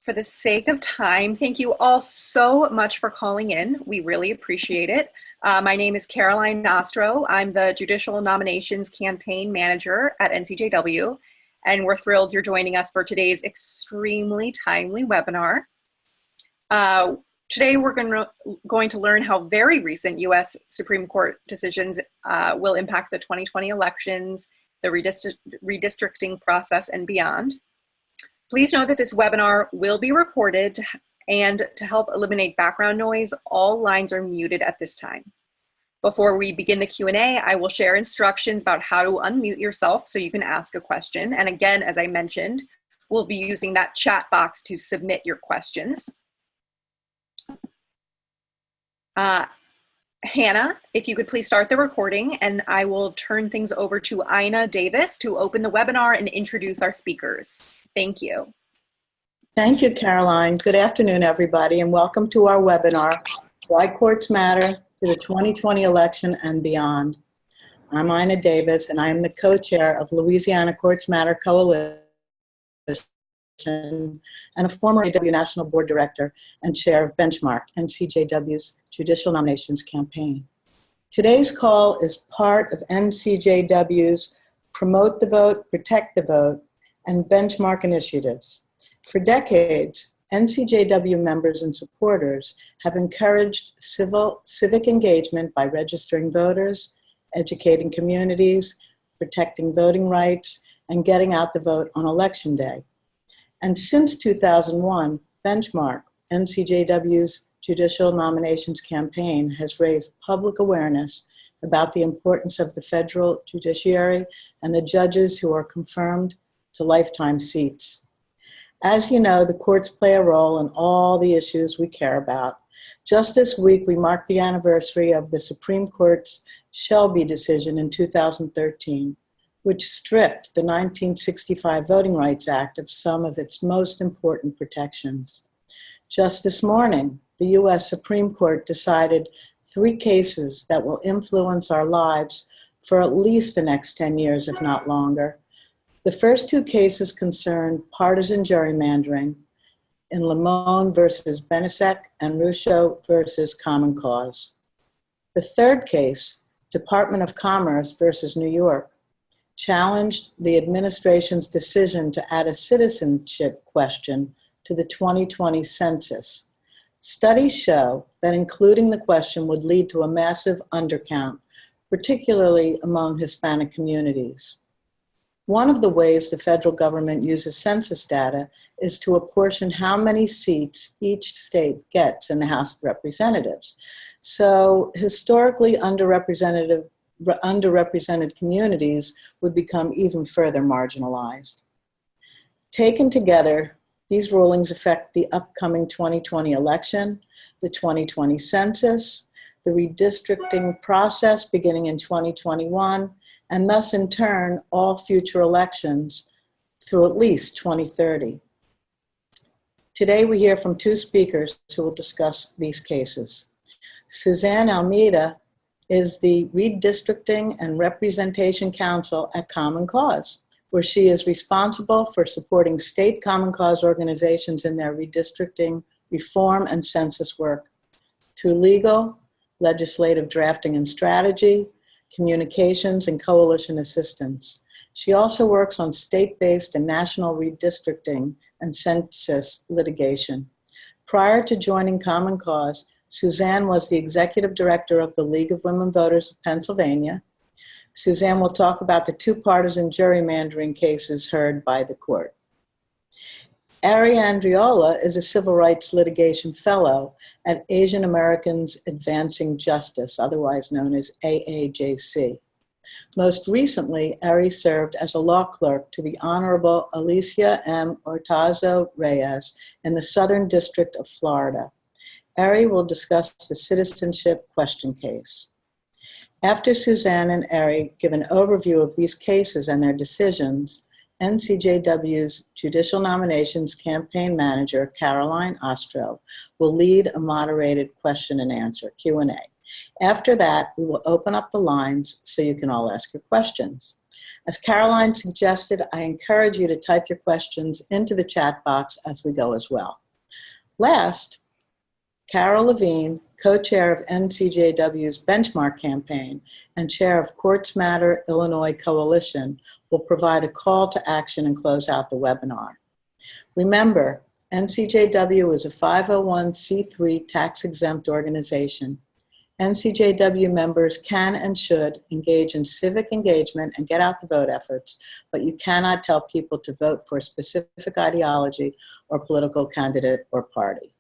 For the sake of time, thank you all so much for calling in. We really appreciate it. My name is Caroline Nostro. I'm the Judicial Nominations Campaign Manager at NCJW, and we're thrilled you're joining us for today's extremely timely webinar. Today we're going to learn how very recent U.S. Supreme Court decisions will impact the 2020 elections, the redistricting process, and beyond. Please know that this webinar will be recorded, and to help eliminate background noise, all lines are muted at this time. Before we begin the Q&A, I will share instructions about how to unmute yourself so you can ask a question. And again, as I mentioned, we'll be using that chat box to submit your questions. Hannah, if you could please start the recording, and I will turn things over to Ina Davis to open the webinar and introduce our speakers. Thank you. Thank you, Caroline. Good afternoon, everybody, and welcome to our webinar, Why Courts Matter to the 2020 Election and Beyond. I'm Ina Davis, and I am the co-chair of Louisiana Courts Matter Coalition and a former NCJW National Board Director and Chair of Benchmark, NCJW's Judicial Nominations Campaign. Today's call is part of NCJW's Promote the Vote, Protect the Vote, and Benchmark initiatives. For decades, NCJW members and supporters have encouraged civic engagement by registering voters, educating communities, protecting voting rights, and getting out the vote on Election Day. And since 2001, Benchmark, NCJW's Judicial Nominations Campaign, has raised public awareness about the importance of the federal judiciary and the judges who are confirmed to lifetime seats. As you know, the courts play a role in all the issues we care about. Just this week, we marked the anniversary of the Supreme Court's Shelby decision in 2013, which stripped the 1965 Voting Rights Act of some of its most important protections. Just this morning, the U.S. Supreme Court decided 3 cases that will influence our lives for at least the next 10 years, if not longer. The first 2 cases concerned partisan gerrymandering in Lamone versus Benesek and Russo versus Common Cause. The third case, Department of Commerce versus New York, challenged the administration's decision to add a citizenship question to the 2020 census. Studies show that including the question would lead to a massive undercount, particularly among Hispanic communities. One of the ways the federal government uses census data is to apportion how many seats each state gets in the House of Representatives. So historically underrepresented communities would become even further marginalized. Taken together, these rulings affect the upcoming 2020 election, the 2020 census, the redistricting process beginning in 2021, and thus in turn, all future elections through at least 2030. Today we hear from 2 speakers who will discuss these cases. Suzanne Almeida is the Redistricting and Representation Counsel at Common Cause, where she is responsible for supporting state Common Cause organizations in their redistricting, reform, and census work through legal, legislative drafting and strategy, communications, and coalition assistance. She also works on state-based and national redistricting and census litigation. Prior to joining Common Cause, Suzanne was the executive director of the League of Women Voters of Pennsylvania. Suzanne will talk about the 2 partisan gerrymandering cases heard by the court. Ari Andriola is a civil rights litigation fellow at Asian Americans Advancing Justice, otherwise known as AAJC. Most recently, Ari served as a law clerk to the Honorable Alicia M. Ortazo Reyes in the Southern District of Florida. Ari will discuss the citizenship question case. After Suzanne and Ari give an overview of these cases and their decisions, NCJW's Judicial Nominations Campaign Manager, Caroline Nostro, will lead a moderated question and answer, Q&A. After that, we will open up the lines so you can all ask your questions. As Caroline suggested, I encourage you to type your questions into the chat box as we go as well. Last, Carol Levine, co-chair of NCJW's Benchmark campaign and chair of Courts Matter Illinois Coalition, will provide a call to action and close out the webinar. Remember, NCJW is a 501c3 tax-exempt organization. NCJW members can and should engage in civic engagement and get out the vote efforts, but you cannot tell people to vote for a specific ideology or political candidate or party.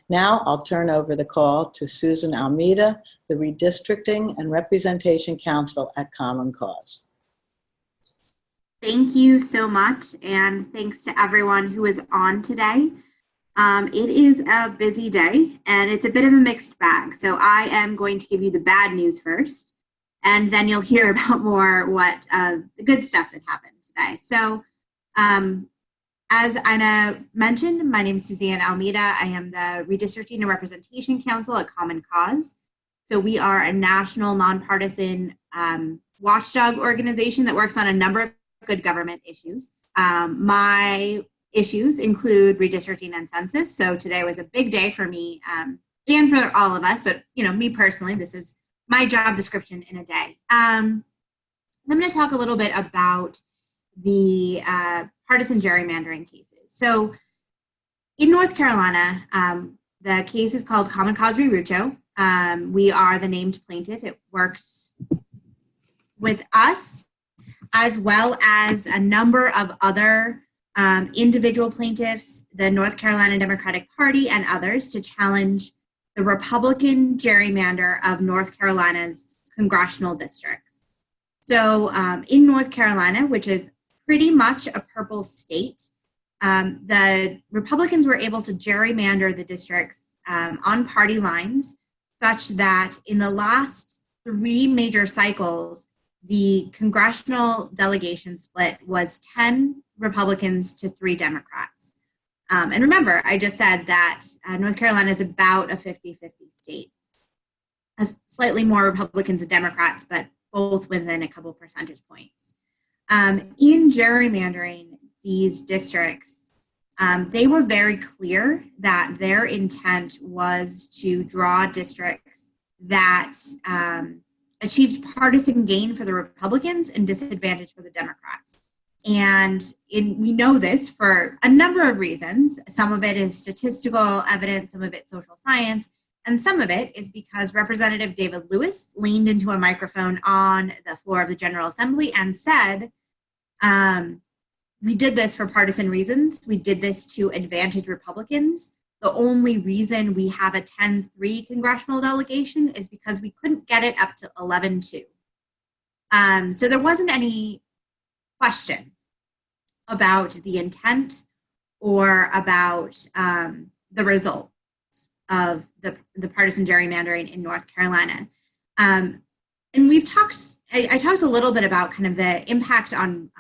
Now I'll turn over the call to Suzanne Almeida, the Redistricting and Representation Counsel at Common Cause. Thank you so much, and thanks to everyone who is on today. It is a busy day, and it's a bit of a mixed bag. So I am going to give you the bad news first, and then you'll hear about more what the good stuff that happened today. So as Ina mentioned, my name is Suzanne Almeida. I am the Redistricting and Representation Counsel at Common Cause. So we are a national nonpartisan watchdog organization that works on a number of good government issues. My issues include redistricting and census. So today was a big day for me and for all of us, but me personally, this is my job description in a day. I'm going to talk a little bit about the partisan gerrymandering cases. So in North Carolina, the case is called Common Cause v. Rucho. We are the named plaintiff. It works with us as well as a number of other individual plaintiffs, the North Carolina Democratic Party, and others to challenge the Republican gerrymander of North Carolina's congressional districts. So in North Carolina, which is pretty much a purple state, the Republicans were able to gerrymander the districts on party lines such that in the last 3 major cycles, the congressional delegation split was 10 Republicans to 3 Democrats. And remember, I just said that North Carolina is about a 50-50 state. Slightly more Republicans than Democrats, but both within a couple percentage points. In gerrymandering these districts, they were very clear that their intent was to draw districts that achieved partisan gain for the Republicans and disadvantage for the Democrats. And we know this for a number of reasons. Some of it is statistical evidence, some of it social science, and some of it is because Representative David Lewis leaned into a microphone on the floor of the General Assembly and said, we did this for partisan reasons. We did this to advantage Republicans. The only reason we have a 10-3 congressional delegation is because we couldn't get it up to 11-2. So there wasn't any question about the intent or about the result of the partisan gerrymandering in North Carolina. And we've talked, I talked a little bit about kind of the impact on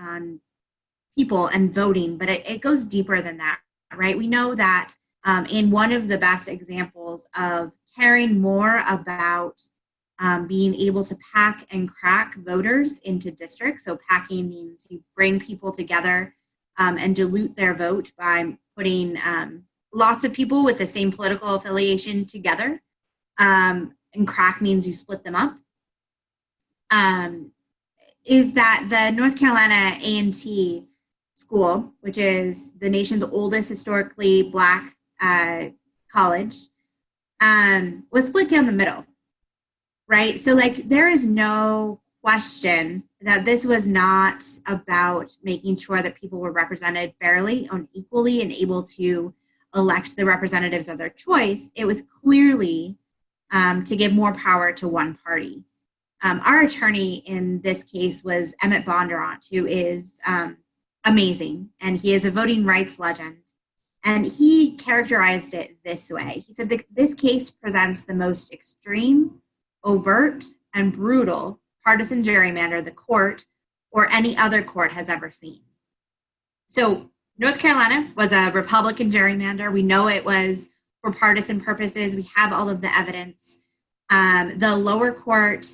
people and voting, but it goes deeper than that, right? We know that in one of the best examples of caring more about being able to pack and crack voters into districts. So packing means you bring people together and dilute their vote by putting lots of people with the same political affiliation together. And crack means you split them up. Is that the North Carolina A&T school, which is the nation's oldest historically Black college, was split down the middle, right? So there is no question that this was not about making sure that people were represented fairly and equally and able to elect the representatives of their choice. It was clearly to give more power to one party. Our attorney in this case was Emmett Bondurant, who is amazing, and he is a voting rights legend. And he characterized it this way. He said that this case presents the most extreme, overt, and brutal partisan gerrymander the court or any other court has ever seen. So North Carolina was a Republican gerrymander. We know it was for partisan purposes. We have all of the evidence. The lower court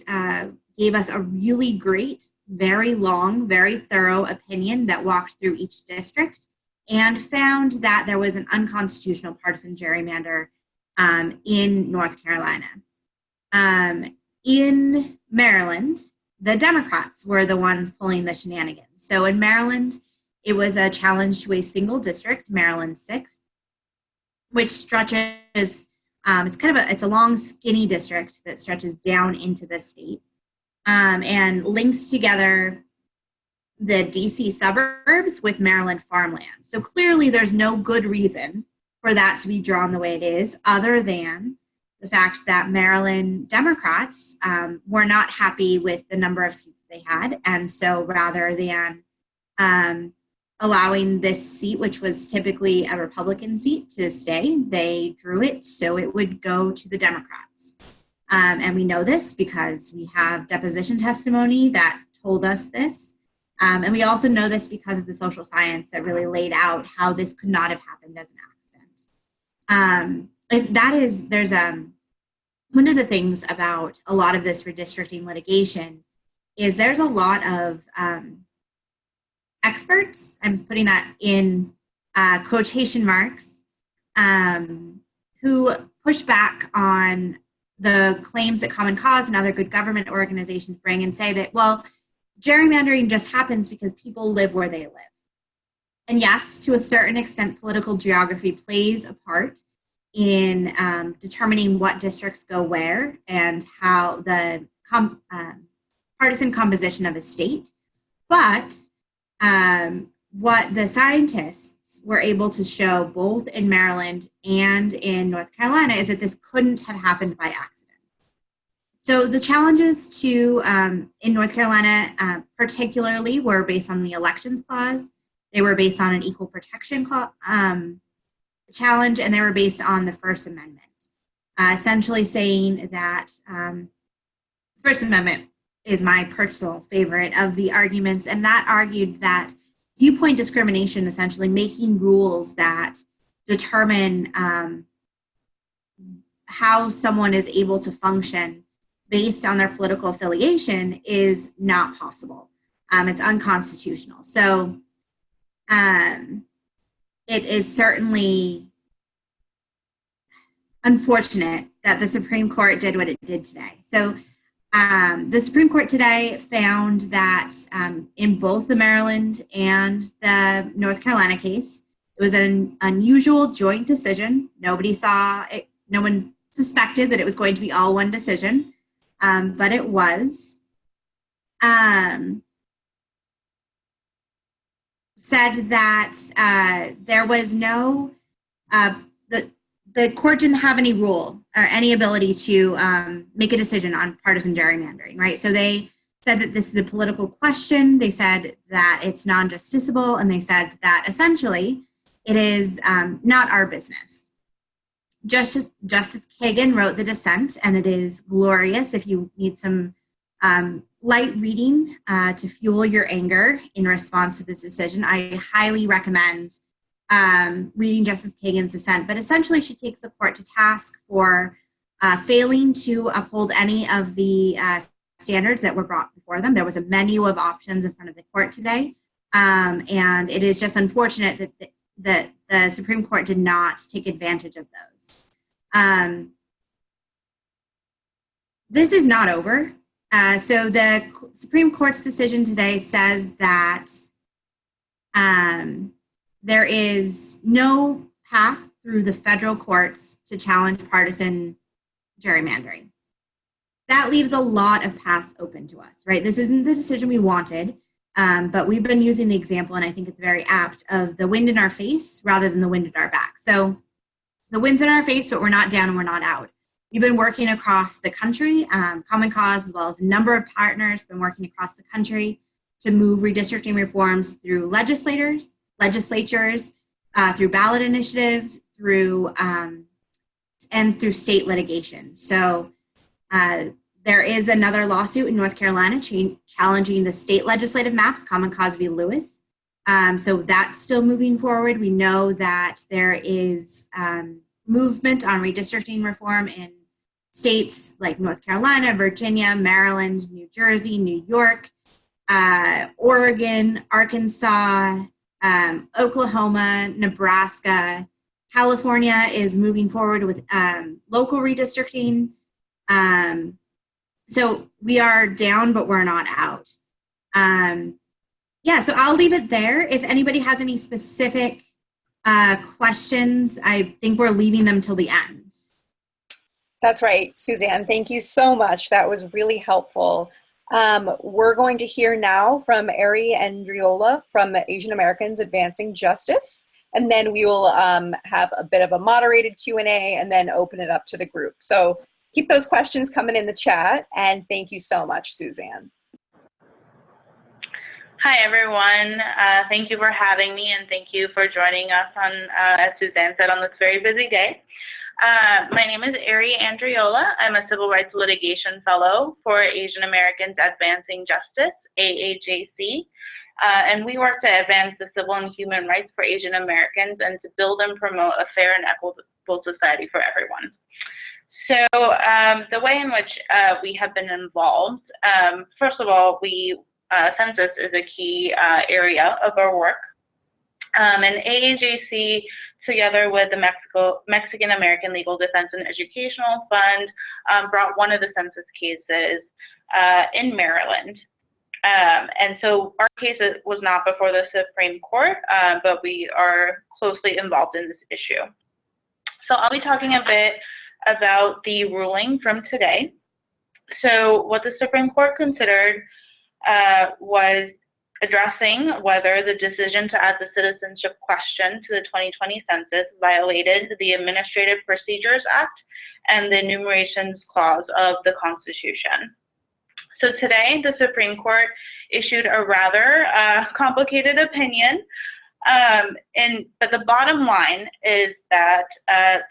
gave us a really great very long, very thorough opinion that walked through each district and found that there was an unconstitutional partisan gerrymander in North Carolina. In Maryland, the Democrats were the ones pulling the shenanigans. So in Maryland, it was a challenge to a single district, Maryland 6th, which stretches, it's a long, skinny district that stretches down into the state and links together the DC suburbs with Maryland farmland. So clearly there's no good reason for that to be drawn the way it is, other than the fact that Maryland Democrats were not happy with the number of seats they had. And so rather than allowing this seat, which was typically a Republican seat, to stay, they drew it so it would go to the Democrats. And we know this because we have deposition testimony that told us this. And we also know this because of the social science that really laid out how this could not have happened as an accident. One of the things about a lot of this redistricting litigation is there's a lot of experts, I'm putting that in quotation marks, who push back on the claims that Common Cause and other good government organizations bring and say that, well, gerrymandering just happens because people live where they live. And yes, to a certain extent, political geography plays a part in determining what districts go where and how the partisan composition of a state. But what the scientists were able to show both in Maryland and in North Carolina is that this couldn't have happened by accident. So the challenges to in North Carolina particularly were based on the elections clause. They were based on an equal protection challenge, and they were based on the First Amendment, essentially saying that First Amendment is my personal favorite of the arguments, and that argued that viewpoint discrimination, essentially making rules that determine how someone is able to function based on their political affiliation, is not possible. It's unconstitutional. So it is certainly unfortunate that the Supreme Court did what it did today. So the Supreme Court today found that in both the Maryland and the North Carolina case, it was an unusual joint decision. Nobody saw it, no one suspected that it was going to be all one decision, but it was. Said that there was no, the court didn't have any rule or any ability to make a decision on partisan gerrymandering, right? So they said that this is a political question. They said that it's non-justiciable, and they said that essentially it is not our business. Justice Kagan wrote the dissent, and it is glorious if you need some light reading to fuel your anger in response to this decision. I highly recommend reading Justice Kagan's dissent, but essentially she takes the court to task for failing to uphold any of the standards that were brought before them. There was a menu of options in front of the court today, and it is just unfortunate that the Supreme Court did not take advantage of those. This is not over. So the Supreme Court's decision today says that there is no path through the federal courts to challenge partisan gerrymandering. That leaves a lot of paths open to us, right? This isn't the decision we wanted, but we've been using the example, and I think it's very apt, of the wind in our face rather than the wind at our back. So the wind's in our face, but we're not down and we're not out. We've been working across the country, Common Cause, as well as a number of partners, been working across the country to move redistricting reforms through legislatures, through ballot initiatives, through state litigation. So there is another lawsuit in North Carolina challenging the state legislative maps, Common Cause v. Lewis. So that's still moving forward. We know that there is movement on redistricting reform in states like North Carolina, Virginia, Maryland, New Jersey, New York. Oregon, Arkansas, Oklahoma, Nebraska. California is moving forward with local redistricting. So we are down, but we're not out. Yeah, so I'll leave it there. If anybody has any specific questions, I think we're leaving them till the end. That's right, Suzanne. Thank you so much. That was really helpful. We're going to hear now from Ari Andriola from Asian Americans Advancing Justice, and then we will have a bit of a moderated Q&A and then open it up to the group. So keep those questions coming in the chat, and thank you so much, Suzanne. Hi, everyone. Thank you for having me, and thank you for joining us on, as Suzanne said, on this very busy day. My name is Ari Andriola. I'm a Civil Rights Litigation Fellow for Asian Americans Advancing Justice, AAJC, and we work to advance the civil and human rights for Asian Americans and to build and promote a fair and equitable society for everyone. So the way in which we have been involved, first of all, census is a key area of our work. And AAJC, together with the Mexican American Legal Defense and Educational Fund, brought one of the census cases in Maryland. And so our case was not before the Supreme Court, but we are closely involved in this issue. So I'll be talking a bit about the ruling from today. So what the Supreme Court considered was addressing whether the decision to add the citizenship question to the 2020 census violated the Administrative Procedures Act and the Enumerations Clause of the Constitution. So today, the Supreme Court issued a rather complicated opinion, but the bottom line is that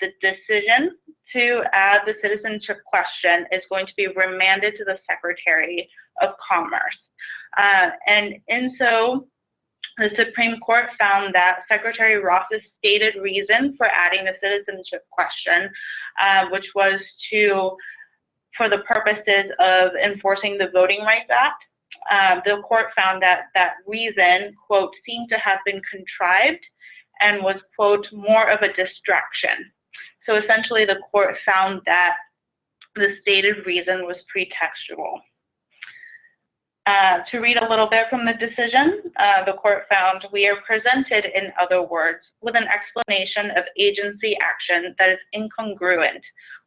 the decision to add the citizenship question is going to be remanded to the Secretary of Commerce. And so the Supreme Court found that Secretary Ross's stated reason for adding the citizenship question, which was for the purposes of enforcing the Voting Rights Act, the court found that that reason, quote, seemed to have been contrived and was, quote, more of a distraction. So essentially the court found that the stated reason was pretextual. To read a little bit from the decision, the court found, we are presented, in other words, with an explanation of agency action that is incongruent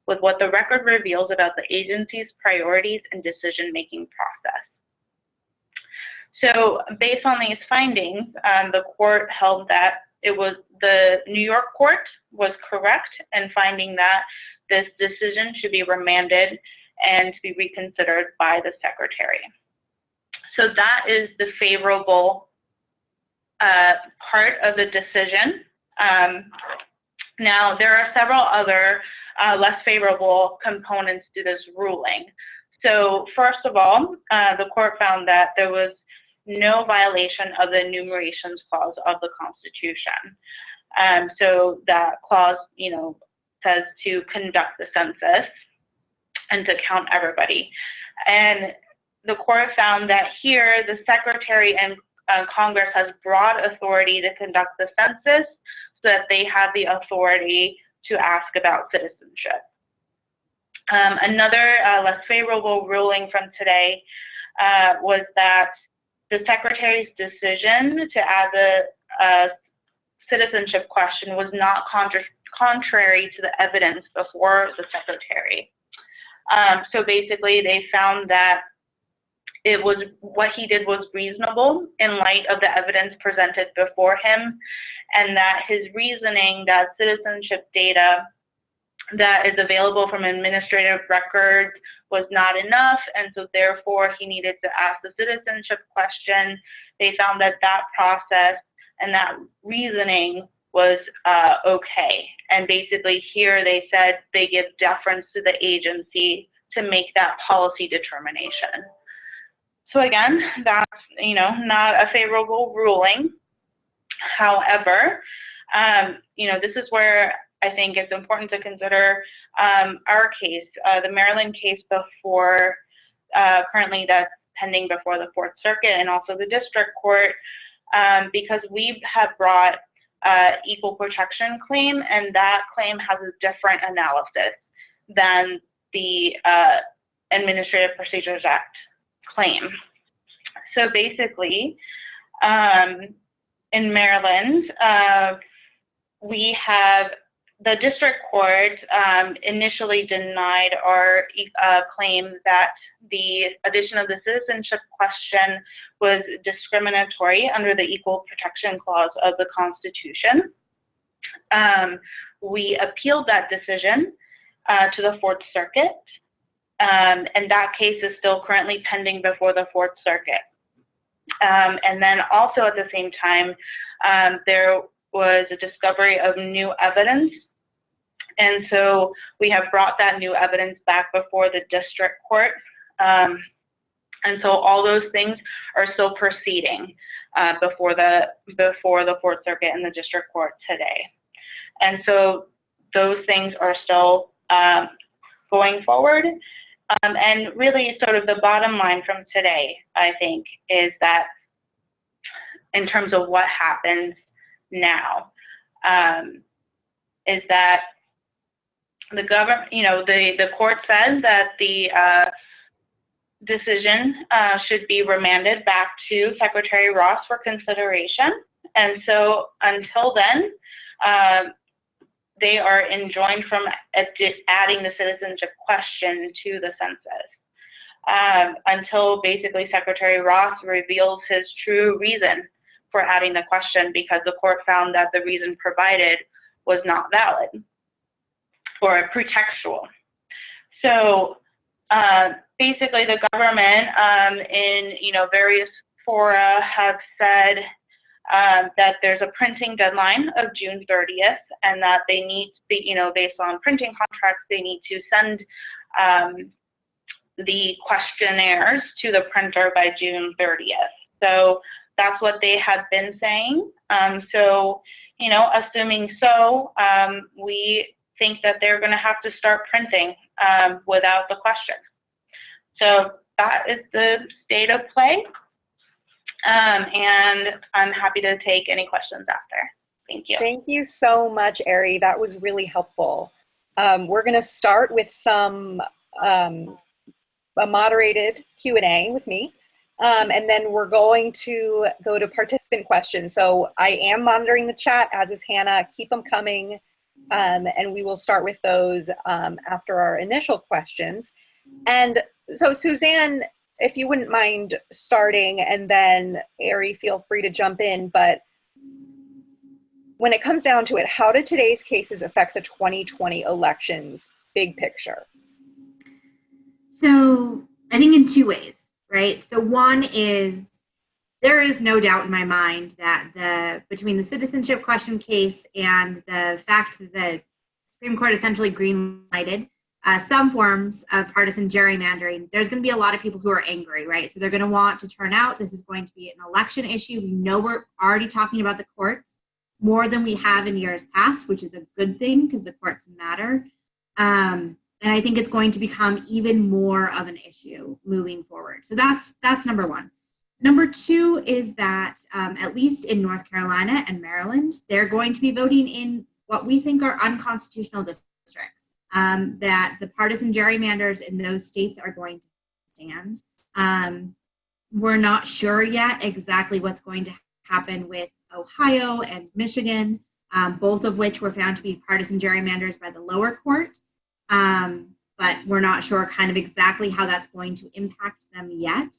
with what the record reveals about the agency's priorities and decision-making process. So based on these findings, the court held that the New York court was correct in finding that this decision should be remanded and to be reconsidered by the Secretary. So that is the favorable part of the decision. Now, there are several other less favorable components to this ruling. So first of all, the court found that there was no violation of the Enumerations Clause of the Constitution. So that clause, says to conduct the census and to count everybody. And the court found that here the Secretary and Congress has broad authority to conduct the census so that they have the authority to ask about citizenship. Another less favorable ruling from today was that the Secretary's decision to add the citizenship question was not contrary to the evidence before the Secretary. So basically they found that what he did was reasonable in light of the evidence presented before him, and that his reasoning that citizenship data that is available from administrative records was not enough, and so therefore he needed to ask the citizenship question. They found that that process and that reasoning was okay. And basically here they said they give deference to the agency to make that policy determination. So again, that's not a favorable ruling. However, this is where I think it's important to consider our case, the Maryland case before currently that's pending before the Fourth Circuit and also the district court, because we have brought equal protection claim, and that claim has a different analysis than the Administrative Procedures Act claim. So basically, in Maryland, we have the district court initially denied our claim that the addition of the citizenship question was discriminatory under the Equal Protection Clause of the Constitution. We appealed that decision to the Fourth Circuit, and that case is still currently pending before the Fourth Circuit. And then also at the same time, there was a discovery of new evidence. And so we have brought that new evidence back before the district court. And so all those things are still proceeding before the Fourth Circuit and the district court today. And so those things are still going forward. And really sort of the bottom line from today, I think, is that in terms of what happens now, is that the government, the court says that the decision should be remanded back to Secretary Ross for consideration. And so until then, they are enjoined from adding the citizenship question to the census until basically Secretary Ross reveals his true reason for adding the question, because the court found that the reason provided was not valid or pretextual. So basically the government in various fora have said that there's a printing deadline of June 30th, and that they need to be, based on printing contracts, they need to send the questionnaires to the printer by June 30th. So that's what they have been saying. So, assuming so, we think that they're going to have to start printing without the question. So that is the state of play. And I'm happy to take any questions after. Thank you. Thank you so much, Ari. That was really helpful. We're going to start with some a moderated Q&A with me. And then we're going to go to participant questions. So I am monitoring the chat, as is Hannah. Keep them coming. And we will start with those after our initial questions. And so Suzanne, if you wouldn't mind starting, and then Ari, feel free to jump in. But when it comes down to it, how did today's cases affect the 2020 elections, big picture? So I think in two ways, right? So one is, there is no doubt in my mind that between the citizenship question case and the fact that the Supreme Court essentially green-lighted some forms of partisan gerrymandering, there's going to be a lot of people who are angry, right? So they're going to want to turn out. This is going to be an election issue. We know we're already talking about the courts more than we have in years past, which is a good thing because the courts matter. And I think it's going to become even more of an issue moving forward. So that's number one. Number two is that at least in North Carolina and Maryland, they're going to be voting in what we think are unconstitutional districts. That the partisan gerrymanders in those states are going to stand. We're not sure yet exactly what's going to happen with Ohio and Michigan, both of which were found to be partisan gerrymanders by the lower court. But we're not sure kind of exactly how that's going to impact them yet.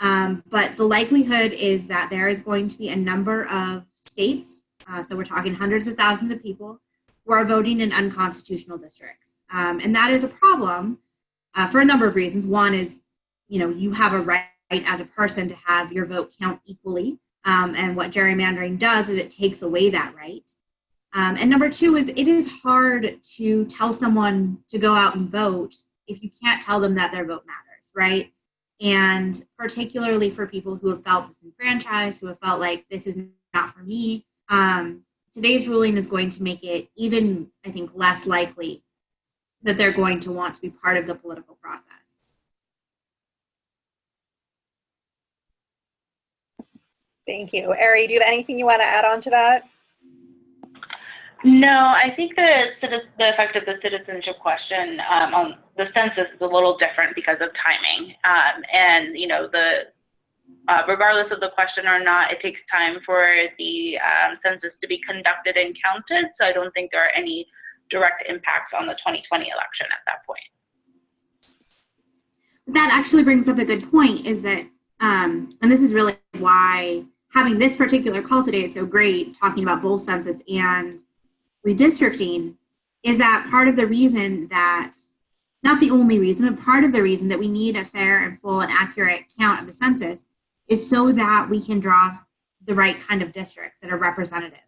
But the likelihood is that there is going to be a number of states, so we're talking hundreds of thousands of people, who are voting in unconstitutional districts. And that is a problem for a number of reasons. One is, you have a right as a person to have your vote count equally. And what gerrymandering does is it takes away that right. And number two is, it is hard to tell someone to go out and vote if you can't tell them that their vote matters, right? And particularly for people who have felt disenfranchised, who have felt like this is not for me, today's ruling is going to make it even, I think, less likely that they're going to want to be part of the political process. Thank you. Ari, do you have anything you want to add on to that? No, I think the effect of the citizenship question on the census is a little different because of timing. And, you know, regardless of the question or not, it takes time for the census to be conducted and counted. So I don't think there are any direct impacts on the 2020 election at that point. That actually brings up a good point, is that, and this is really why having this particular call today is so great, talking about both census and redistricting, is that part of the reason that, not the only reason, but part of the reason that we need a fair and full and accurate count of the census is so that we can draw the right kind of districts that are representative.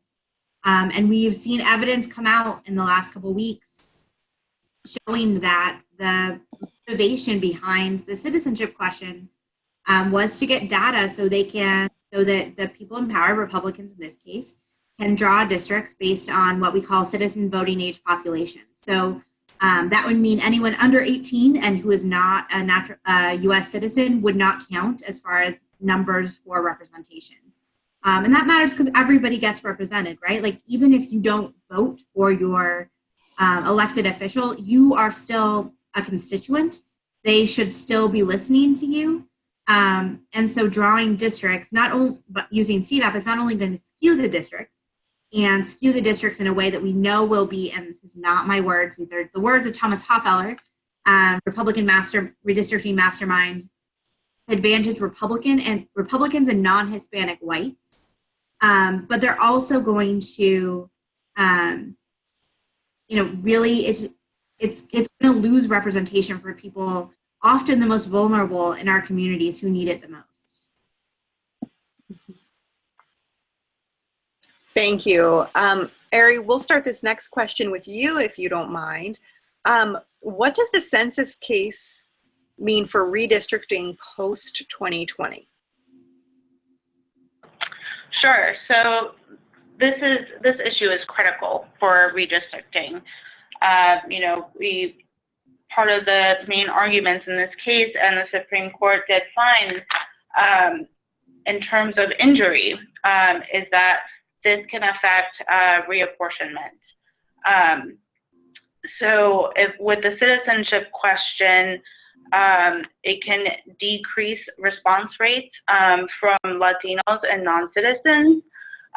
And we've seen evidence come out in the last couple of weeks showing that the motivation behind the citizenship question was to get data so that the people in power, Republicans in this case, can draw districts based on what we call citizen voting age population. So that would mean anyone under 18 and who is not a U.S. citizen would not count as far as numbers for representation. And that matters because everybody gets represented, right? Like, even if you don't vote for your elected official, you are still a constituent. They should still be listening to you. And so drawing districts, not only but using CVAP, is not only going to skew the districts in a way that we know will be, and this is not my words, either the words of Thomas Hoffeller, Republican redistricting mastermind, advantage Republicans and non-Hispanic whites. But they're also going to, really, it's going to lose representation for people, often the most vulnerable in our communities, who need it the most. Thank you. Ari, we'll start this next question with you, if you don't mind. What does the census case mean for redistricting post-2020? Sure. So this issue is critical for redistricting. Part of the main arguments in this case, and the Supreme Court did find, in terms of injury, is that this can affect reapportionment. So with the citizenship question, it can decrease response rates from Latinos and non-citizens,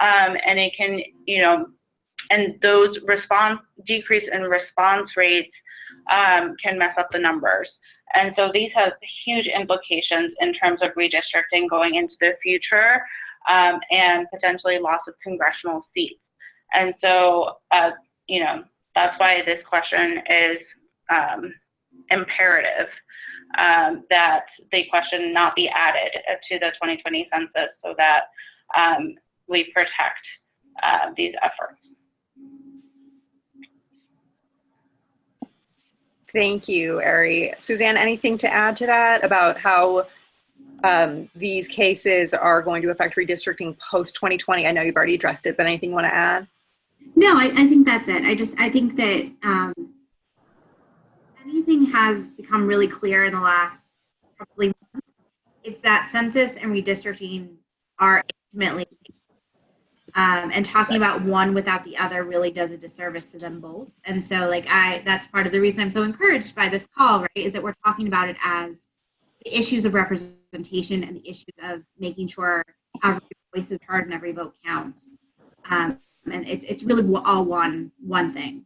and it can, and those decrease in response rates can mess up the numbers. And so these have huge implications in terms of redistricting going into the future, and potentially loss of congressional seats. And so, that's why this question is imperative, that the question not be added to the 2020 census so that we protect these efforts. Thank you, Ari. Suzanne, anything to add to that about how these cases are going to affect redistricting post-2020? I know you've already addressed it, but anything you want to add? No, I think that's it. I think that anything has become really clear in the last probably month. It's that census and redistricting are intimately linked. And talking about one without the other really does a disservice to them both. And so that's part of the reason I'm so encouraged by this call, right, is that we're talking about it as the issues of representation and the issues of making sure every voice is heard and every vote counts. And it's really all one thing.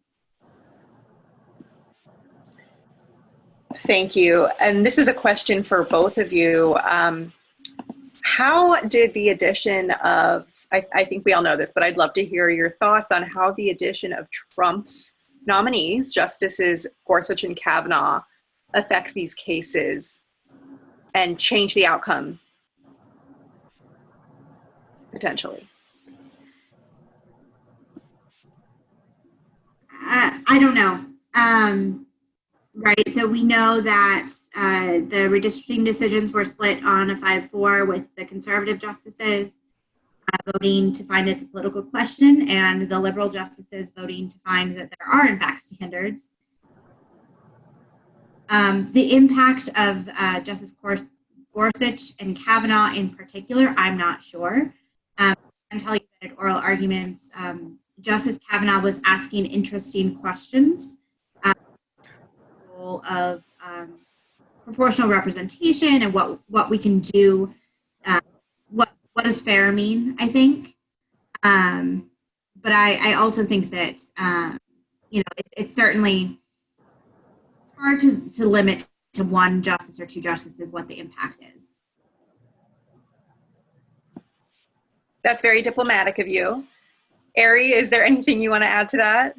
Thank you. And this is a question for both of you. How did the addition of, I think we all know this, but I'd love to hear your thoughts on how the addition of Trump's nominees, Justices Gorsuch and Kavanaugh, affect these cases and change the outcome, potentially? I don't know. Right, so we know that the redistricting decisions were split on a 5-4 with the conservative justices voting to find it's a political question and the liberal justices voting to find that there are in fact standards. The impact of Justice Gorsuch and Kavanaugh in particular, I'm not sure. tell you that at oral arguments, Justice Kavanaugh was asking interesting questions of proportional representation and what we can do, what does fair mean, I think. But I also think that, it's certainly hard to limit to one justice or two justices what the impact is. That's very diplomatic of you. Ari, is there anything you want to add to that?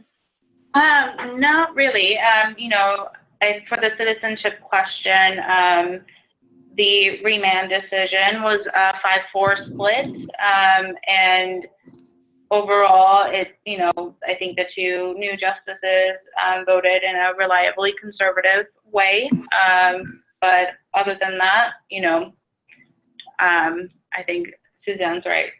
Not really. For the citizenship question, the remand decision was a 5-4 split, and overall, I think the two new justices voted in a reliably conservative way. But other than that, I think Suzanne's right.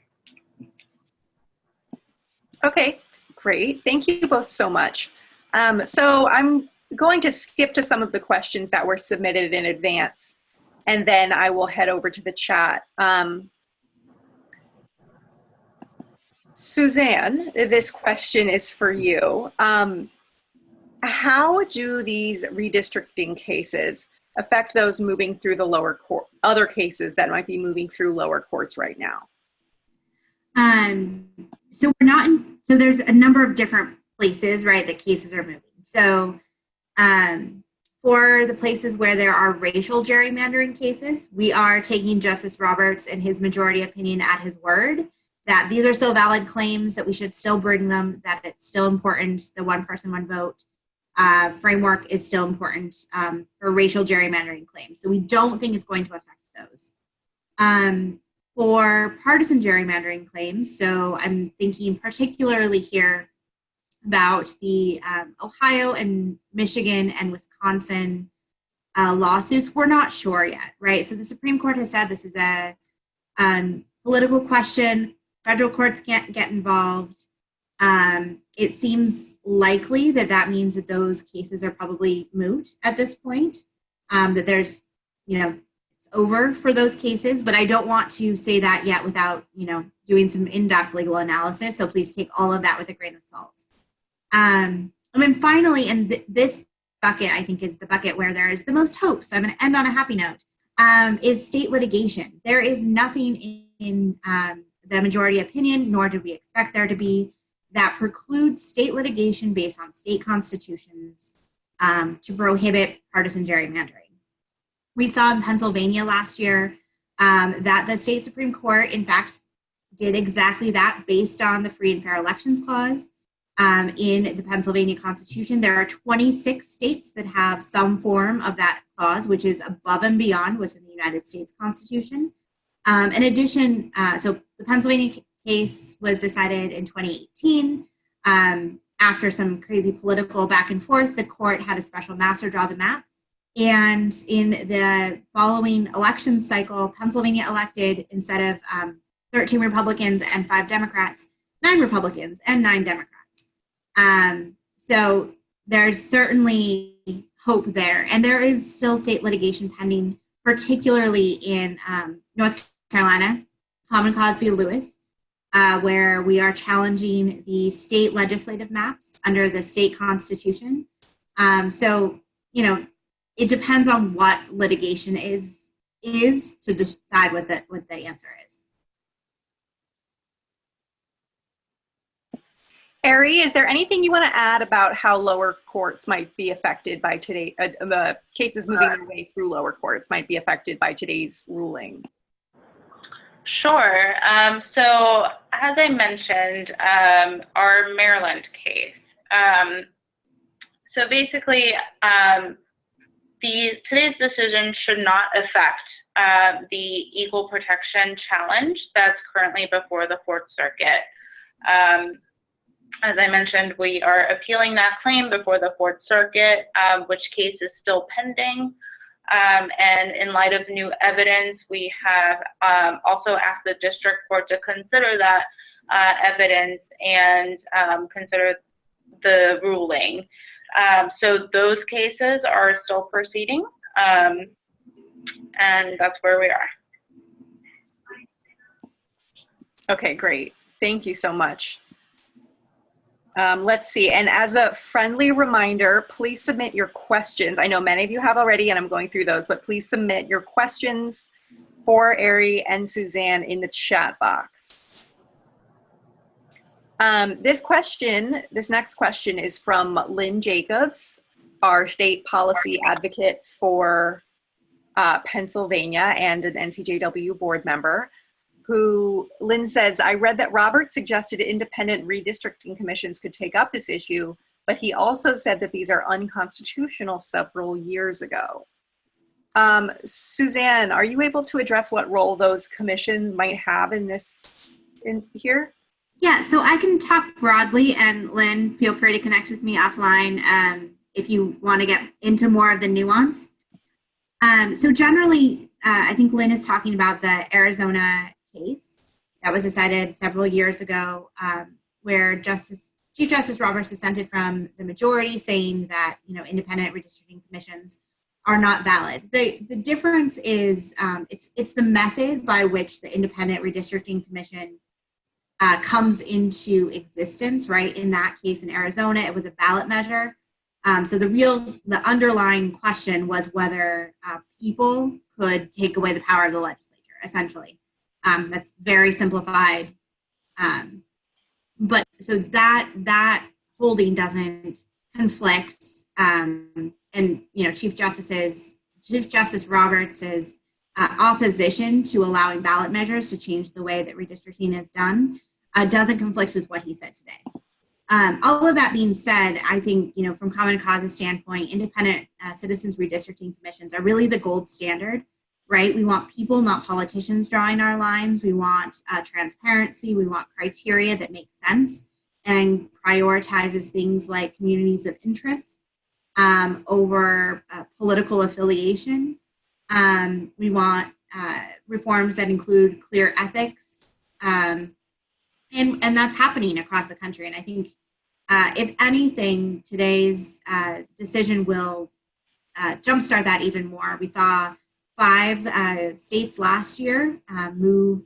Okay, great. Thank you both so much. So I'm going to skip to some of the questions that were submitted in advance, and then I will head over to the chat. Suzanne, this question is for you. How do these redistricting cases affect those moving through the lower court, other cases that might be moving through lower courts right now? So there's a number of different places, right, that cases are moving. So for the places where there are racial gerrymandering cases, we are taking Justice Roberts and his majority opinion at his word that these are still valid claims, that we should still bring them, that it's still important, the one person, one vote framework is still important for racial gerrymandering claims. So we don't think it's going to affect those. For partisan gerrymandering claims, so I'm thinking particularly here about the Ohio and Michigan and Wisconsin lawsuits, we're not sure yet, right? So the Supreme Court has said this is a political question. Federal courts can't get involved. It seems likely that means that those cases are probably moot at this point, that there's, it's over for those cases, but I don't want to say that yet without, doing some in-depth legal analysis. So please take all of that with a grain of salt. And then finally, and this bucket, I think, is the bucket where there is the most hope. So I'm going to end on a happy note, is state litigation. There is nothing in the majority opinion, nor did we expect there to be, that precludes state litigation based on state constitutions to prohibit partisan gerrymandering. We saw in Pennsylvania last year that the state Supreme Court, in fact, did exactly that based on the Free and Fair Elections Clause in the Pennsylvania Constitution. There are 26 states that have some form of that clause, which is above and beyond what's in the United States Constitution. In addition, so the Pennsylvania case was decided in 2018. After some crazy political back and forth, the court had a special master draw the map. And in the following election cycle, Pennsylvania elected, instead of 13 Republicans and 5 Democrats, 9 Republicans and 9 Democrats. So there's certainly hope there. And there is still state litigation pending, particularly in North Carolina, Common Cause v. Lewis, where we are challenging the state legislative maps under the state constitution. So, it depends on what litigation is to decide what the answer is. Ari, is there anything you want to add about how lower courts might be affected by today, the cases moving their way through lower courts might be affected by today's ruling? Sure. So as I mentioned, our Maryland case. So basically, today's decision should not affect the equal protection challenge that's currently before the Fourth Circuit. As I mentioned, we are appealing that claim before the Fourth Circuit, which case is still pending. And in light of new evidence, we have also asked the district court to consider that evidence and consider the ruling. So those cases are still proceeding, and that's where we are. Okay, great. Thank you so much. Let's see, and as a friendly reminder, please submit your questions. I know many of you have already, and I'm going through those, but please submit your questions for Ari and Suzanne in the chat box. This next question is from Lynn Jacobs, our state policy advocate for Pennsylvania and an NCJW board member. Lynn says, I read that Robert suggested independent redistricting commissions could take up this issue, but he also said that these are unconstitutional several years ago. Suzanne, are you able to address what role those commissions might have in here? Yeah, so I can talk broadly, and Lynn, feel free to connect with me offline if you want to get into more of the nuance. So generally, I think Lynn is talking about the Arizona case that was decided several years ago, where Chief Justice Roberts dissented from the majority, saying that independent redistricting commissions are not valid. The difference is it's the method by which the independent redistricting commission comes into existence. Right, in that case in Arizona, it was a ballot measure. So the underlying question was whether people could take away the power of the legislature, essentially. That's very simplified. But so that holding doesn't conflict. And Chief Justice Roberts' opposition to allowing ballot measures to change the way that redistricting is done doesn't conflict with what he said today. All of that being said, I think, from Common Cause's standpoint, independent citizens redistricting commissions are really the gold standard, right? We want people, not politicians, drawing our lines. We want transparency. We want criteria that make sense and prioritizes things like communities of interest over political affiliation. We want reforms that include clear ethics. And that's happening across the country. And I think, if anything, today's decision will jumpstart that even more. We saw 5 states last year move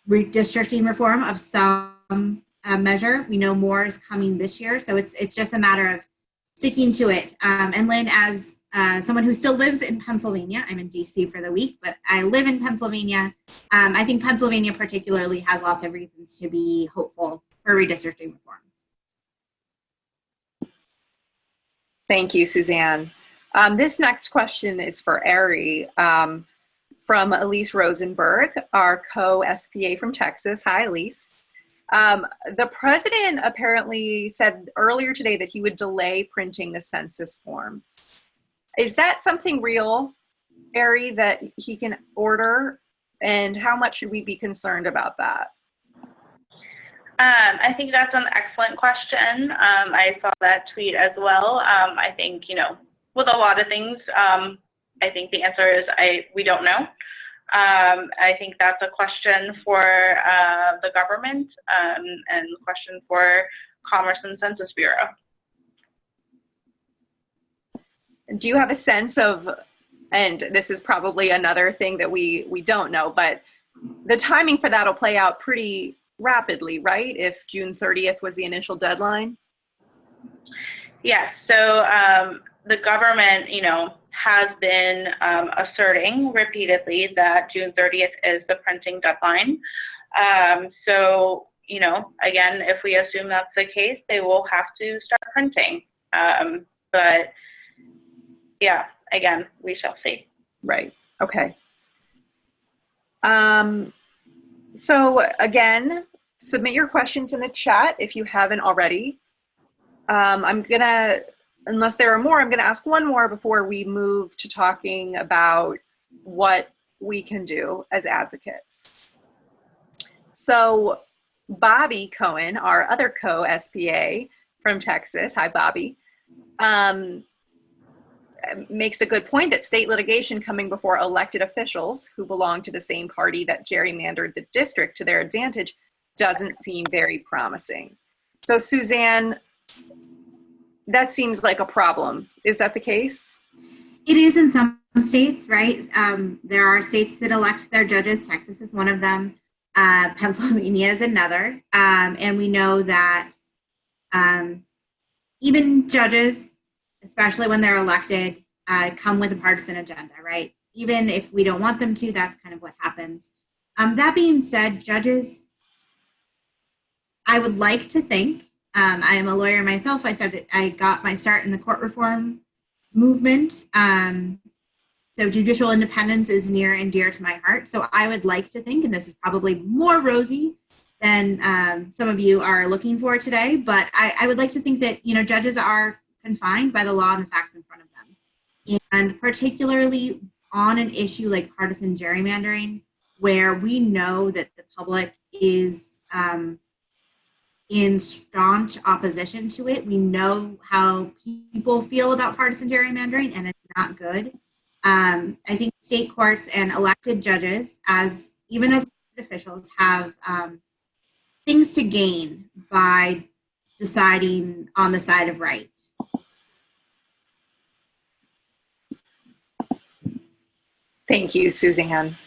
redistricting reform of some measure. We know more is coming this year. So it's just a matter of sticking to it. And Lynn, as someone who still lives in Pennsylvania, I'm in DC for the week, but I live in Pennsylvania. I think Pennsylvania particularly has lots of reasons to be hopeful for redistricting reform. Thank you, Suzanne. This next question is for Ari from Elise Rosenberg, our co-SPA from Texas. Hi, Elise. The president apparently said earlier today that he would delay printing the census forms. Is that something real, Ari, that he can order? And how much should we be concerned about that? I think that's an excellent question. I saw that tweet as well. I think, with a lot of things, I think the answer is we don't know. I think that's a question for the government and a question for Commerce and Census Bureau. Do you have a sense of, and this is probably another thing that we don't know, but the timing for that will play out pretty rapidly, right? If June 30th was the initial deadline? Yes. So the government, has been asserting repeatedly that June 30th is the printing deadline. So, again, if we assume that's the case, they will have to start printing. But yeah, again, we shall see. Right. Okay. So again, submit your questions in the chat if you haven't already. Unless there are more, I'm gonna ask one more before we move to talking about what we can do as advocates. So Bobby Cohen, our other co-SPA from Texas, hi Bobby, makes a good point that state litigation coming before elected officials who belong to the same party that gerrymandered the district to their advantage doesn't seem very promising. So Suzanne, that seems like a problem. Is that the case? It is in some states, right? There are states that elect their judges. Texas is one of them. Pennsylvania is another. And we know that even judges, especially when they're elected, come with a partisan agenda, right? Even if we don't want them to, that's kind of what happens. That being said, judges, I would like to think, I am a lawyer myself. I got my start in the court reform movement. So judicial independence is near and dear to my heart. So I would like to think, and this is probably more rosy than some of you are looking for today, but I would like to think that, you know, judges are confined by the law and the facts in front of them. And particularly on an issue like partisan gerrymandering, where we know that the public is in staunch opposition to it. We know how people feel about partisan gerrymandering, and it's not good. I think state courts and elected judges, even as elected officials, have things to gain by deciding on the side of right. Thank you, Suzanne.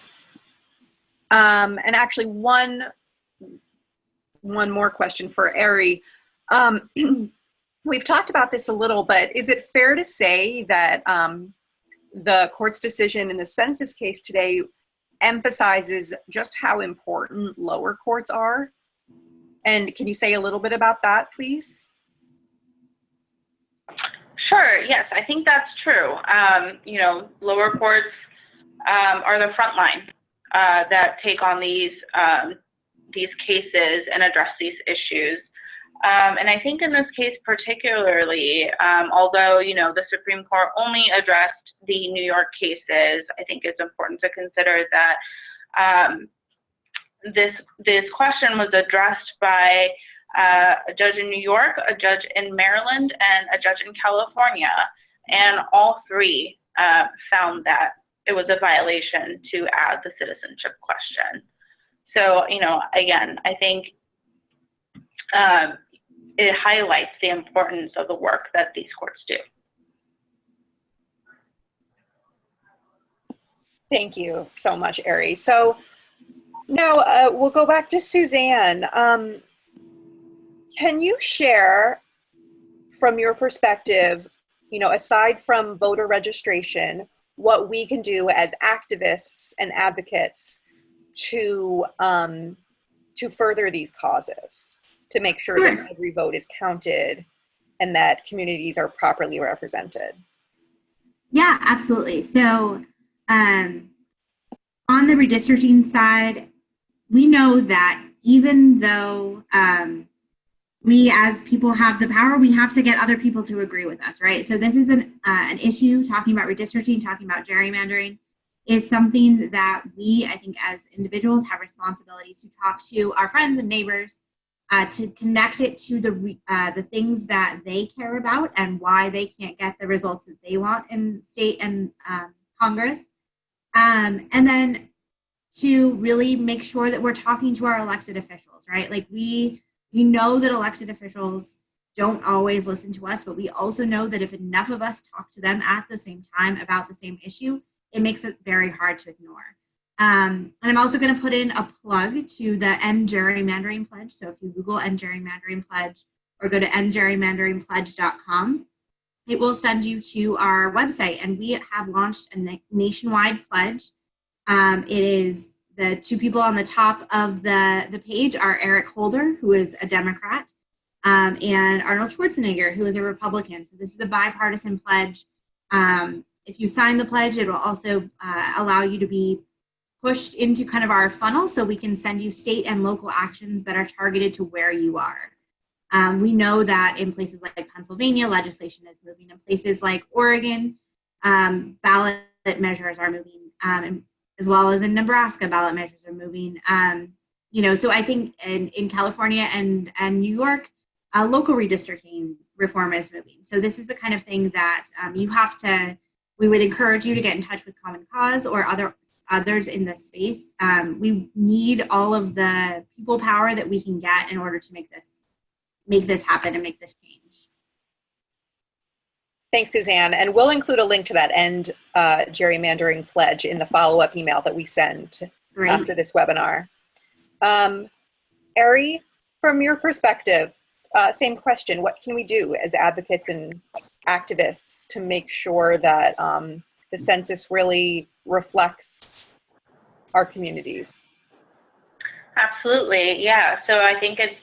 And actually, one more question for Ari. We've talked about this a little, but is it fair to say that the court's decision in the census case today emphasizes just how important lower courts are? And can you say a little bit about that, please? Sure, yes, I think that's true. You know, lower courts are the front line that take on these cases and address these issues. And I think in this case particularly, although, you know, the Supreme Court only addressed the New York cases, I think it's important to consider that this question was addressed by a judge in New York, a judge in Maryland, and a judge in California. And all three found that it was a violation to add the citizenship question. So, you know, again, I think it highlights the importance of the work that these courts do. Thank you so much, Ari. So now we'll go back to Suzanne. Can you share from your perspective, you know, aside from voter registration, what we can do as activists and advocates to further these causes, to make sure that every vote is counted and that communities are properly represented? Yeah, absolutely. So on the redistricting side, we know that even though we as people have the power, we have to get other people to agree with us, right? So this is an issue, talking about redistricting, talking about gerrymandering, is something that we, I think, as individuals have responsibilities to talk to our friends and neighbors, to connect it to the things that they care about and why they can't get the results that they want in state and Congress. And then to really make sure that we're talking to our elected officials, right? Like we know that elected officials don't always listen to us, but we also know that if enough of us talk to them at the same time about the same issue, it makes it very hard to ignore. And I'm also going to put in a plug to the End Gerrymandering Pledge. So if you Google End Gerrymandering Pledge or go to endgerrymanderingpledge.com, it will send you to our website. And we have launched a nationwide pledge. It is the two people on the top of the page are Eric Holder, who is a Democrat, and Arnold Schwarzenegger, who is a Republican. So this is a bipartisan pledge. If you sign the pledge, it will also allow you to be pushed into kind of our funnel so we can send you state and local actions that are targeted to where you are. We know that in places like Pennsylvania, legislation is moving. In places like Oregon, ballot measures are moving, as well as in Nebraska, ballot measures are moving. You know, so I think in California and New York, local redistricting reform is moving. So this is the kind of thing that we would encourage you to get in touch with Common Cause or others in this space. We need all of the people power that we can get in order to make this happen and make this change. Thanks, Suzanne. And we'll include a link to that End Gerrymandering Pledge in the follow-up email that we send after this webinar. Ari, from your perspective, same question. What can we do as advocates and activists to make sure that the census really reflects our communities? Absolutely, yeah. So I think it's,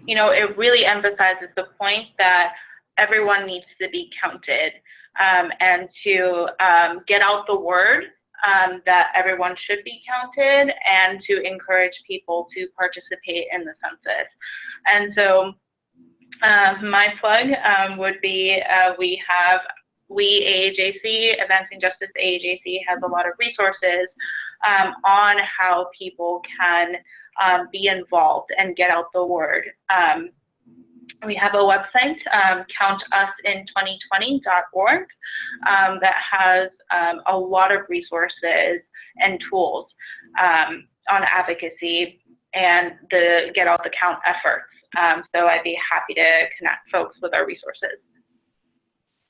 it really emphasizes the point that everyone needs to be counted, and to get out the word that everyone should be counted, and to encourage people to participate in the census. And so my plug would be AAJC, Advancing Justice AAJC, has a lot of resources on how people can be involved and get out the word. We have a website, countusin2020.org, that has a lot of resources and tools on advocacy and the Get Out the Count efforts. So I'd be happy to connect folks with our resources.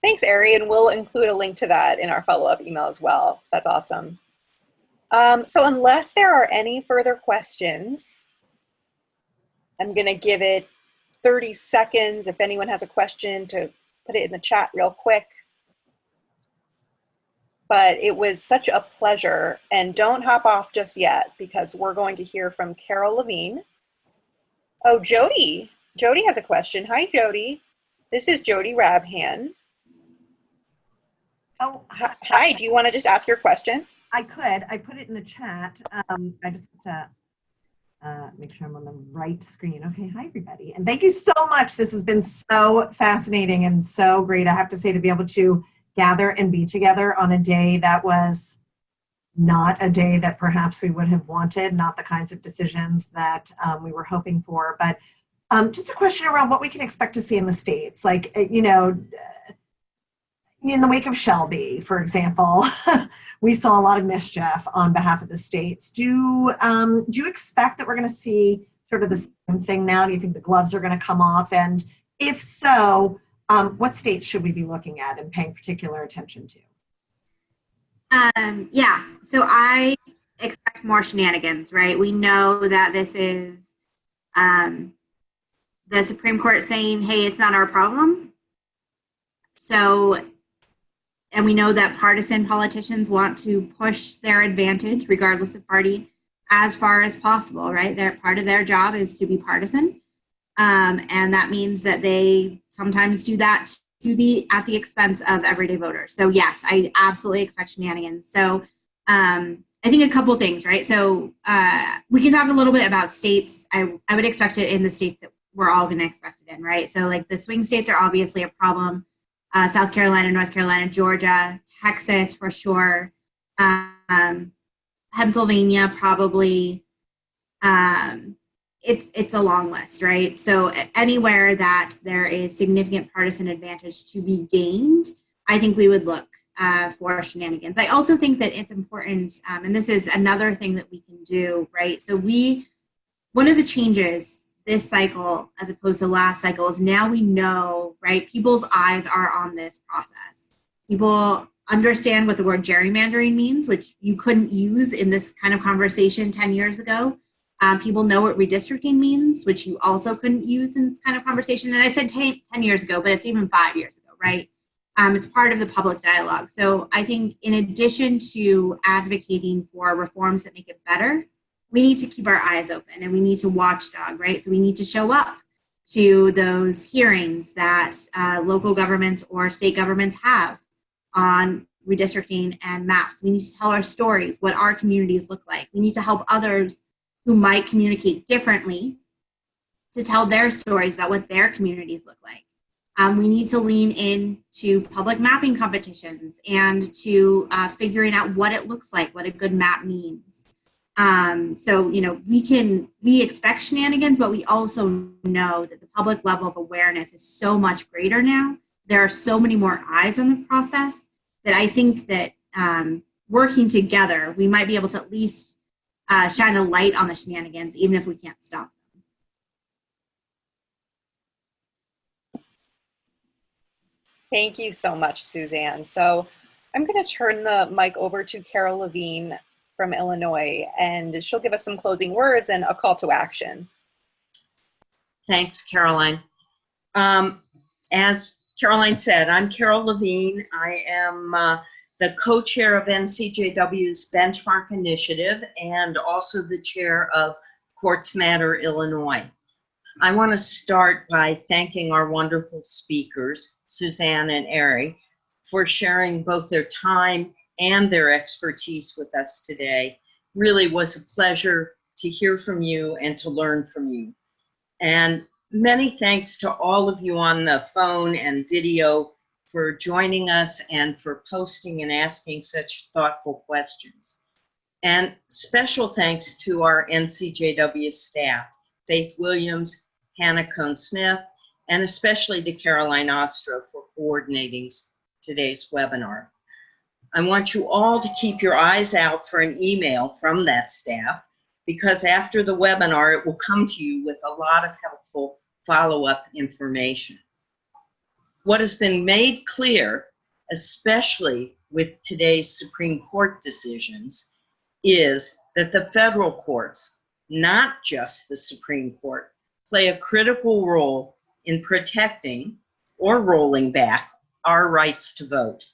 Thanks, Ari, and we'll include a link to that in our follow-up email as well. That's awesome. So unless there are any further questions, I'm going to give it 30 seconds if anyone has a question to put it in the chat real quick. But it was such a pleasure, and don't hop off just yet because we're going to hear from Carol Levine. Oh, Jody. Jody has a question. Hi, Jody. This is Jody Rabhan. Oh, hi. Do you want to just ask your question? I could. I put it in the chat. I just have to make sure I'm on the right screen. Okay, hi everybody. And thank you so much. This has been so fascinating and so great, I have to say, to be able to gather and be together on a day that was not a day that perhaps we would have wanted, not the kinds of decisions that we were hoping for. But just a question around what we can expect to see in the States. Like, in the wake of Shelby, for example, we saw a lot of mischief on behalf of the states. Do you expect that we're going to see sort of the same thing now? Do you think the gloves are going to come off? And if so, what states should we be looking at and paying particular attention to? Yeah, so I expect more shenanigans, right? We know that this is the Supreme Court saying, hey, it's not our problem. So, and we know that partisan politicians want to push their advantage, regardless of party, as far as possible, right? Part of their job is to be partisan. And that means that they sometimes do that at the expense of everyday voters. So yes, I absolutely expect shenanigans. So I think a couple things, right? So we can talk a little bit about states. I would expect it in the states that we're all going to expect it in, right? So like the swing states are obviously a problem. South Carolina, North Carolina, Georgia, Texas for sure, Pennsylvania probably. It's a long list, right? So anywhere that there is significant partisan advantage to be gained, I think we would look for shenanigans. I also think that it's important, and this is another thing that we can do, right? So one of the changes this cycle, as opposed to last cycle, is now we know, right? People's eyes are on this process. People understand what the word gerrymandering means, which you couldn't use in this kind of conversation 10 years ago. People know what redistricting means, which you also couldn't use in this kind of conversation. And I said 10 years ago, but it's even 5 years ago, right? It's part of the public dialogue. So I think in addition to advocating for reforms that make it better, we need to keep our eyes open and we need to watchdog, right? So we need to show up to those hearings that local governments or state governments have on redistricting and maps. We need to tell our stories, what our communities look like. We need to help others who might communicate differently to tell their stories about what their communities look like. We need to lean into public mapping competitions and to figuring out what it looks like, what a good map means. So, we expect shenanigans, but we also know that the public level of awareness is so much greater now. There are so many more eyes on the process that I think that working together, we might be able to at least shine a light on the shenanigans, even if we can't stop them. Thank you so much, Suzanne. So I'm going to turn the mic over to Carol Levine. from Illinois, and she'll give us some closing words and a call to action. Thanks, Caroline. As Caroline said, I'm Carol Levine. I am the co-chair of NCJW's Benchmark Initiative and also the chair of Courts Matter Illinois. I want to start by thanking our wonderful speakers, Suzanne and Ari, for sharing both their time and their expertise with us today. Really was a pleasure to hear from you and to learn from you. And many thanks to all of you on the phone and video for joining us and for posting and asking such thoughtful questions. And special thanks to our NCJW staff, Faith Williams, Hannah Cohn-Smith, and especially to Caroline Ostra for coordinating today's webinar. I want you all to keep your eyes out for an email from that staff, because after the webinar, it will come to you with a lot of helpful follow-up information. What has been made clear, especially with today's Supreme Court decisions, is that the federal courts, not just the Supreme Court, play a critical role in protecting or rolling back our rights to vote.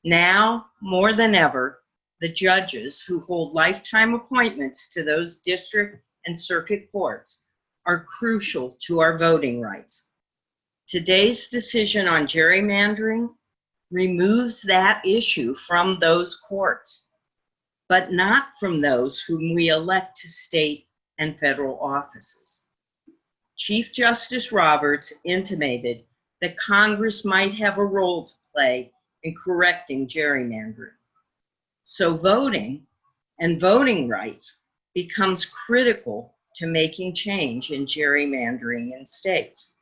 Now, more than ever, the judges who hold lifetime appointments to those district and circuit courts are crucial to our voting rights. Today's decision on gerrymandering removes that issue from those courts, but not from those whom we elect to state and federal offices. Chief Justice Roberts intimated that Congress might have a role to play in correcting gerrymandering. So voting and voting rights becomes critical to making change in gerrymandering in states.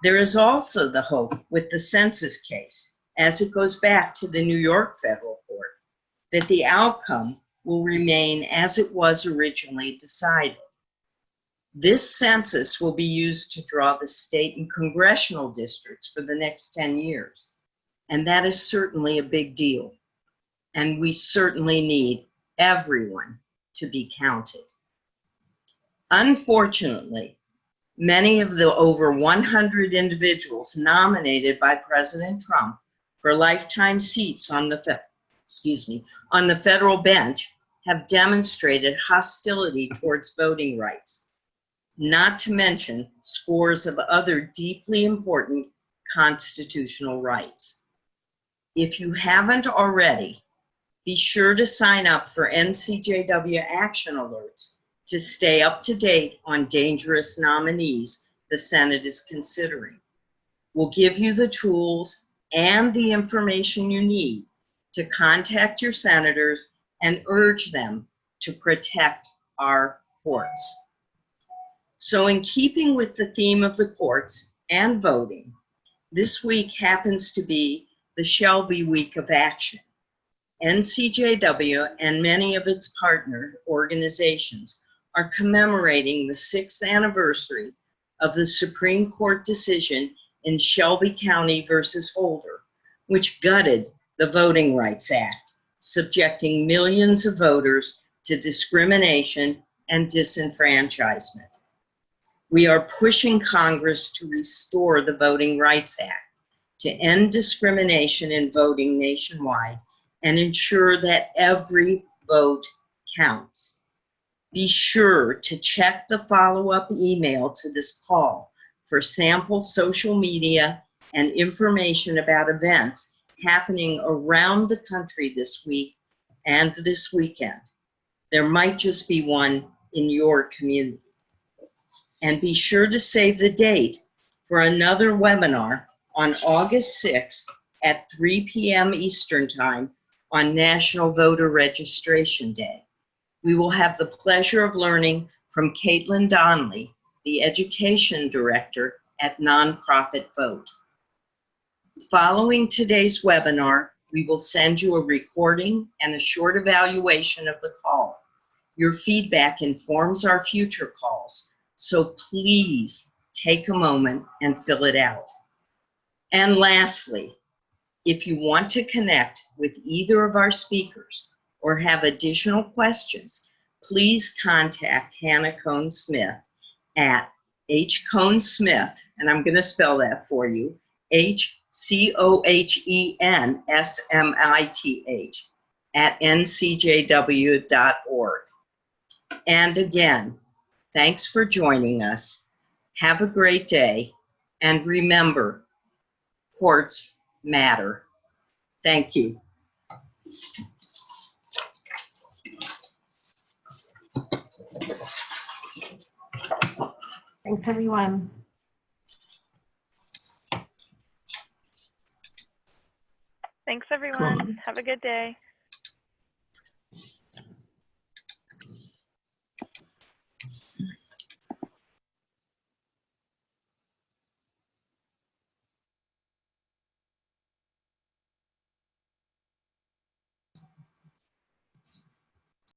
There is also the hope with the census case, as it goes back to the New York federal court, that the outcome will remain as it was originally decided. This census will be used to draw the state and congressional districts for the next 10 years. And that is certainly a big deal. And we certainly need everyone to be counted. Unfortunately, many of the over 100 individuals nominated by President Trump for lifetime seats on the federal bench have demonstrated hostility towards voting rights, not to mention scores of other deeply important constitutional rights. If you haven't already, be sure to sign up for NCJW action alerts to stay up to date on dangerous nominees the Senate is considering. We'll give you the tools and the information you need to contact your senators and urge them to protect our courts. So in keeping with the theme of the courts and voting, this week happens to be the Shelby Week of Action. NCJW and many of its partner organizations are commemorating the 6th anniversary of the Supreme Court decision in Shelby County versus Holder, which gutted the Voting Rights Act, subjecting millions of voters to discrimination and disenfranchisement. We are pushing Congress to restore the Voting Rights Act, to end discrimination in voting nationwide, and ensure that every vote counts. Be sure to check the follow-up email to this call for sample social media and information about events happening around the country this week and this weekend. There might just be one in your community. And be sure to save the date for another webinar on August 6th at 3 p.m. Eastern Time on National Voter Registration Day. We will have the pleasure of learning from Caitlin Donnelly, the Education Director at Nonprofit Vote. Following today's webinar, we will send you a recording and a short evaluation of the call. Your feedback informs our future calls, so please take a moment and fill it out. And lastly, if you want to connect with either of our speakers or have additional questions, please contact Hannah Cohn-Smith at hcohnsmith, and I'm going to spell that for you, HCOHENSMITH at ncjw.org. And again, thanks for joining us. Have a great day, and remember, courts matter. Thank you. Thanks, everyone. Thanks, everyone. Have a good day.